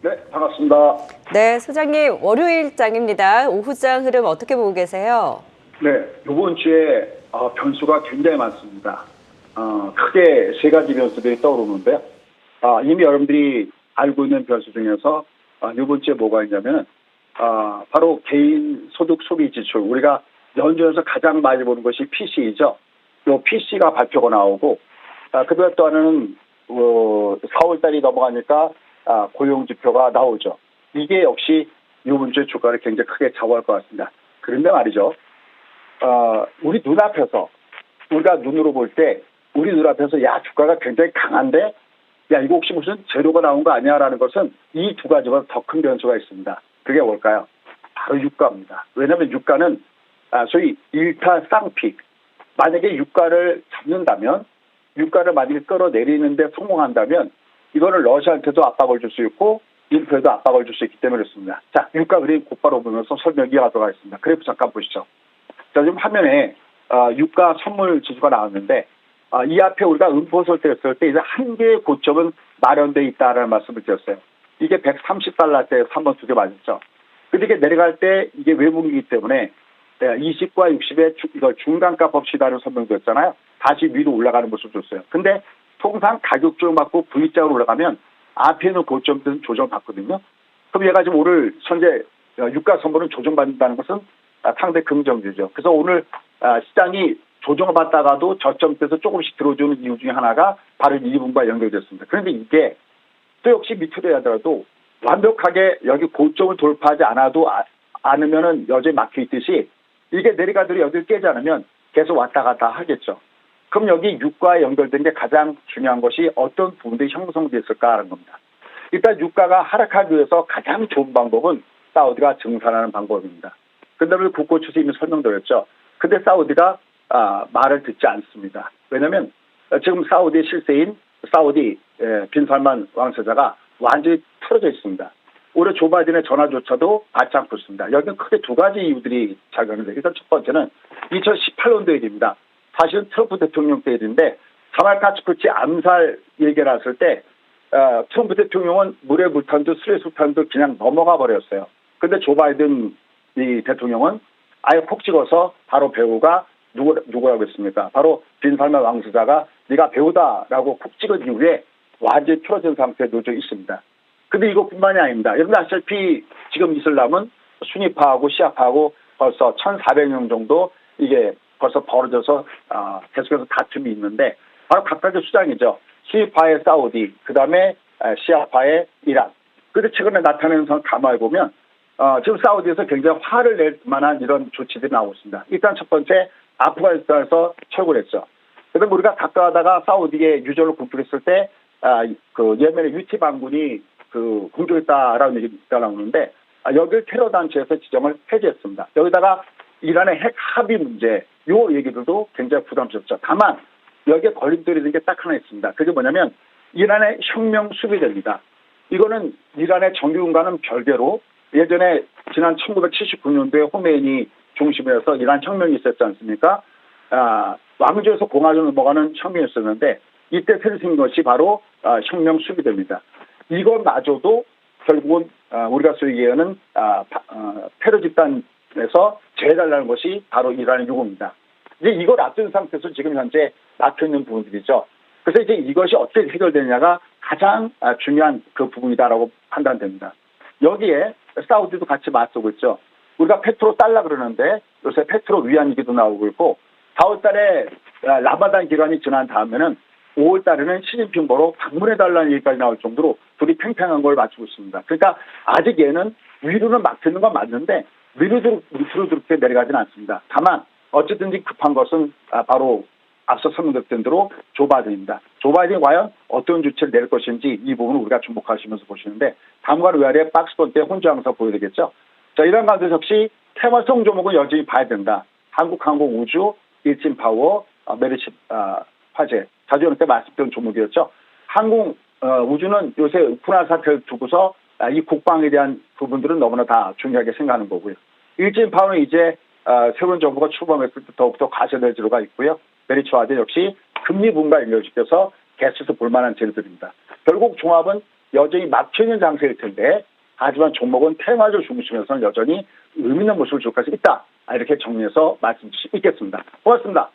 네, 반갑습니다. 네, 소장님, 월요일장입니다. 오후장 흐름 어떻게 보고 계세요? 네, 이번 주에 변수가 굉장히 많습니다. 크게 세 가지 변수들이 떠오르는데요. 이미 여러분들이 알고 있는 변수 중에서 이번 주에 뭐가 있냐면 바로 개인 소득 소비 지출. 우리가 연준에서 가장 많이 보는 것이 PC이죠. 이 PC가 발표가 나오고 그다음에 또 하나는 4월 달이 넘어가니까 고용 지표가 나오죠. 이게 역시 이번 주에 주가를 굉장히 크게 좌우할 것 같습니다. 그런데 말이죠. 우리 눈앞에서 우리가 눈으로 볼 때 우리 눈앞에서 야 주가가 굉장히 강한데 야 이거 혹시 무슨 재료가 나온 거 아니야라는 것은 이 두 가지보다 더 큰 변수가 있습니다. 그게 뭘까요? 바로 유가입니다. 왜냐하면 유가는 소위 1타 쌍픽. 만약에 유가를 잡는다면 유가를 만약에 끌어내리는데 성공한다면 이거는 러시아한테도 압박을 줄 수 있고 인플레도 압박을 줄 수 있기 때문에 그렇습니다. 자, 유가 그림 곧바로 보면서 설명 이어가도록 하겠습니다. 그래프 잠깐 보시죠. 자, 지금 화면에 유가 선물 지수가 나왔는데 이 앞에 우리가 음포설때 했을 때 이제 한 개의 고점은 마련돼 있다라는 말씀을 드렸어요. 이게 130달러대에서 한번 두 개 맞았죠. 근데 이게 내려갈 때 이게 외국이기 때문에 20과 60의 이걸 중간값 없이다라는 설명드렸잖아요. 다시 위로 올라가는 모습을 줬어요. 근데 통상 가격적으로 맞고 V자로 올라가면 앞에 있는 고점들은 조정받거든요. 그럼 얘가 지금 오늘 현재 유가 선물은 조정받는다는 것은 상대 긍정주죠. 그래서 오늘 시장이 조정을 받다가도 저점대에서 조금씩 들어주는 이유 중에 하나가 바로 이 부분과 연결됐습니다. 그런데 이게 또 역시 밑으로 하더라도 완벽하게 여기 고점을 돌파하지 않으면은 여전히 막혀 있듯이 이게 내려가더라도 여기를 깨지 않으면 계속 왔다 갔다 하겠죠. 그럼 여기 유가에 연결된 게 가장 중요한 것이 어떤 부분들이 형성됐을까 하는 겁니다. 일단 유가가 하락하기 위해서 가장 좋은 방법은 사우디가 증산하는 방법입니다. 그 다음에 국고 추세 이미 설명드렸죠. 근데 사우디가 말을 듣지 않습니다. 왜냐하면 지금 사우디 실세인 사우디 빈 살만 왕세자가 완전히 틀어져 있습니다. 올해 조 바이든의 전화조차도 받지 않고 있습니다. 여기는 크게 두 가지 이유들이 작용하는데 일단 첫 번째는 2018년도 일입니다. 사실은 트럼프 대통령 때 일인데 사말 카츠프치 암살 얘기가 났을 때 트럼프 대통령은 물에 물 탄 듯 술에 술 탄 듯 그냥 넘어가 버렸어요. 근데 조 바이든 이 대통령은 아예 콕 찍어서 바로 배우가 누구라고 했습니까? 바로 빈살만 왕세자가 네가 배우다라고 콕 찍은 이후에 완전히 틀어진 상태에 놓여 있습니다. 근데 이것뿐만이 아닙니다. 여러분 아시다시피 지금 이슬람은 수니파하고 시아파하고 벌써 1,400명 정도 이게 벌써 벌어져서 계속해서 다툼이 있는데 바로 각각의 수장이죠. 수니파의 사우디, 그 다음에 시아파의 이란. 그런데 최근에 나타나는 선 가만히 보면 지금 사우디에서 굉장히 화를 낼 만한 이런 조치들이 나오고 있습니다. 일단 첫 번째 아프가니스탄에서 철거를 했죠. 그다음에 우리가 가까워다가 사우디에 유전을 공격했을 때 그 예멘의 유티 반군이 그 공격했다라는 얘기가 나오는데 여기를 테러 단체에서 지정을 해제했습니다. 여기다가 이란의 핵 합의 문제 요 얘기들도 굉장히 부담스럽죠. 다만 여기에 걸림돌이 된 게 딱 하나 있습니다. 그게 뭐냐면 이란의 혁명 수비대입니다. 이거는 이란의 정규군과는 별개로 예전에 지난 1979년도에 호메인이 중심에서 이란 혁명이 있었지 않습니까? 왕조에서 공화국으로 넘어가는 혁명이 있었는데 이때 새로 생긴 것이 바로 혁명 수비대입니다. 이것마저도 결국은 우리가 소위 얘기하는 테러 집단에서 제해달라는 것이 바로 이란의 요구입니다. 이제 이걸 앞둔 상태에서 지금 현재 막혀있는 부분들이죠. 그래서 이제 이것이 어떻게 해결되느냐가 가장 중요한 그 부분이다라고 판단됩니다. 여기에 사우디도 같이 맞서고 있죠. 우리가 페트로 달라 그러는데 요새 페트로 위안 얘기도 나오고 있고 4월 달에 라마단 기간이 지난 다음에는 5월 달에는 시진핑 보러 방문해달라는 얘기까지 나올 정도로 둘이 팽팽한 걸 맞추고 있습니다. 그러니까 아직 얘는 위로는 막히는 건 맞는데 밑으로 그렇게 내려가지는 않습니다. 다만 어쨌든지 급한 것은 바로 앞서 설명드렸던 대로 조 바이든입니다. 조 바이든이 과연 어떤 조치를 내릴 것인지 이 부분을 우리가 주목하시면서 보시는데 다음과 위아래 박스권대 혼자 항상 보여야 되겠죠. 자, 이런 가운데 역시 테마성 종목은 여전히 봐야 된다. 한국항공우주, 일진파워, 메리츠 화재. 자주 이렇게 말씀드린 종목이었죠. 우주는 요새 우크라이나 사태를 두고서 이 국방에 대한 부분들은 너무나 다 중요하게 생각하는 거고요. 일진파워는 이제 새로운 정부가 출범했을 때 더욱더 과세될 재료가 있고요. 메리츠 화재 역시 금리 부분과 연결시켜서 계속해서 볼만한 재료들입니다. 결국 종합은 여전히 막혀있는 장세일 텐데 하지만 종목은 테마주 중심에서는 여전히 의미 있는 모습을 줄 것이 있다. 이렇게 정리해서 말씀드릴 수 있겠습니다. 고맙습니다.